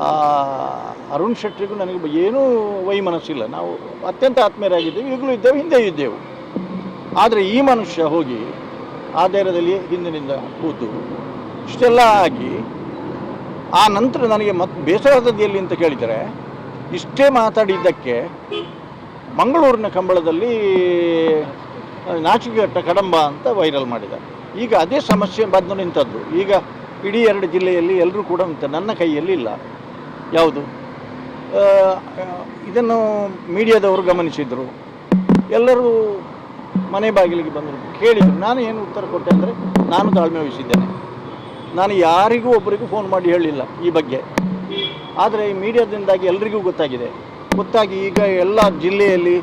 ಆ ಅರುಣ್ ಶೆಟ್ಟಿಗೂ ನನಗೆ ಏನೂ ವೈಮನಸ್ಸಿಲ್ಲ. ನಾವು ಅತ್ಯಂತ ಆತ್ಮೀಯರಾಗಿದ್ದೇವೆ, ಈಗಲೂ ಇದ್ದೇವೆ, ಹಿಂದೆ ಇದ್ದೆವು. ಆದರೆ ಈ ಮನುಷ್ಯ ಹೋಗಿ ಆ ಧೈರ್ಯದಲ್ಲಿ ಹಿಂದಿನಿಂದ ಕೂತು ಇಷ್ಟೆಲ್ಲ ಆಗಿ ಆ ನಂತರ ನನಗೆ ಬೇಸರದದ್ದು ಎಲ್ಲಿ ಅಂತ ಕೇಳಿದರೆ, ಇಷ್ಟೇ ಮಾತಾಡಿದ್ದಕ್ಕೆ ಮಂಗಳೂರಿನ ಕಂಬಳದಲ್ಲಿ ನಾಚಿಕೆಗೆಟ್ಟ ಕಡಂಬ ಅಂತ ವೈರಲ್ ಮಾಡಿದ್ದಾರೆ. ಈಗ ಅದೇ ಸಮಸ್ಯೆ ಬಂದು ನಿಂತದ್ದು. ಈಗ ಇಡೀ 2 ಜಿಲ್ಲೆಯಲ್ಲಿ ಎಲ್ಲರೂ ಕೂಡ ನನ್ನ ಕೈಯಲ್ಲಿ ಇಲ್ಲ. ಯಾವುದು ಇದನ್ನು ಮೀಡಿಯಾದವರು ಗಮನಿಸಿದರು, ಎಲ್ಲರೂ ಮನೆ ಬಾಗಿಲಿಗೆ ಬಂದರು, ಕೇಳಿದರು. ನಾನು ಏನು ಉತ್ತರ ಕೊಟ್ಟೆ ಅಂದರೆ, ನಾನು ತಾಳ್ಮೆ ವಹಿಸಿದ್ದೇನೆ, ನಾನು ಯಾರಿಗೂ ಒಬ್ಬರಿಗೂ ಫೋನ್ ಮಾಡಿ ಹೇಳಿಲ್ಲ ಈ ಬಗ್ಗೆ. ಆದರೆ ಈ ಮೀಡಿಯಾದಿಂದಾಗಿ ಎಲ್ಲರಿಗೂ ಗೊತ್ತಾಗಿ ಈಗ ಎಲ್ಲ ಜಿಲ್ಲೆಯಲ್ಲಿ,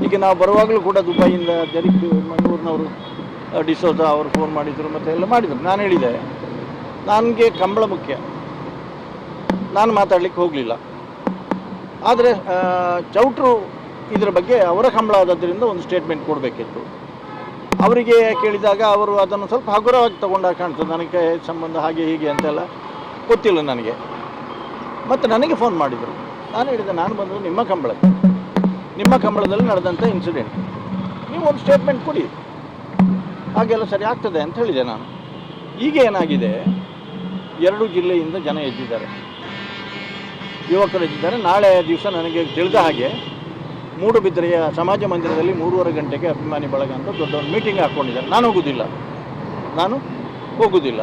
ಈಗ ನಾವು ಬರುವಾಗಲೂ ಕೂಡ ದುಬೈಯಿಂದ ಜರಿಕ್ ಮಂಗಳೂರಿನವರು ಡಿಸೋಜ ಅವರು ಫೋನ್ ಮಾಡಿದರು, ಮತ್ತು ಎಲ್ಲ ಮಾಡಿದರು. ನಾನು ಹೇಳಿದೆ, ನನಗೆ ಕಂಬಳ ಮುಖ್ಯ, ನಾನು ಮಾತಾಡಲಿಕ್ಕೆ ಹೋಗಲಿಲ್ಲ. ಆದರೆ ಚೌಟ್ರು ಇದರ ಬಗ್ಗೆ ಅವರ ಕಂಬಳ ಆದದ್ದರಿಂದ ಒಂದು ಸ್ಟೇಟ್ಮೆಂಟ್ ಕೊಡಬೇಕಿತ್ತು. ಅವರಿಗೆ ಕೇಳಿದಾಗ ಅವರು ಅದನ್ನು ಸ್ವಲ್ಪ ಹಗುರವಾಗಿ ತಗೊಂಡಾಗ ಕಾಣ್ತದೆ. ನನಗೆ ಸಂಬಂಧ ಹಾಗೆ ಹೀಗೆ ಅಂತೆಲ್ಲ ಗೊತ್ತಿಲ್ಲ ನನಗೆ. ಮತ್ತು ನನಗೆ ಫೋನ್ ಮಾಡಿದರು. ನಾನು ಹೇಳಿದೆ, ನಾನು ಬಂದು ನಿಮ್ಮ ಕಂಬಳದಲ್ಲಿ ನಡೆದಂಥ ಇನ್ಸಿಡೆಂಟ್, ನೀವು ಒಂದು ಸ್ಟೇಟ್ಮೆಂಟ್ ಕೊಡಿ, ಹಾಗೆಲ್ಲ ಸರಿ ಆಗ್ತದೆ ಅಂತ ಹೇಳಿದೆ ನಾನು. ಈಗ ಏನಾಗಿದೆ, 2 ಜಿಲ್ಲೆಯಿಂದ ಜನ ಎದ್ದಿದ್ದಾರೆ, ಯುವಕರು ಎದ್ದಿದ್ದಾರೆ. ನಾಳೆ ದಿವಸ ನನಗೆ ತಿಳಿದ ಹಾಗೆ ಮೂಡುಬಿದಿರೆಯ ಸಮಾಜ ಮಂದಿರದಲ್ಲಿ 3:30 ಗಂಟೆಗೆ ಅಭಿಮಾನಿ ಬಳಗ ಅಂತ ದೊಡ್ಡ ಒಂದು ಮೀಟಿಂಗ್ ಹಾಕ್ಕೊಂಡಿದ್ದಾರೆ. ನಾನು ಹೋಗುವುದಿಲ್ಲ.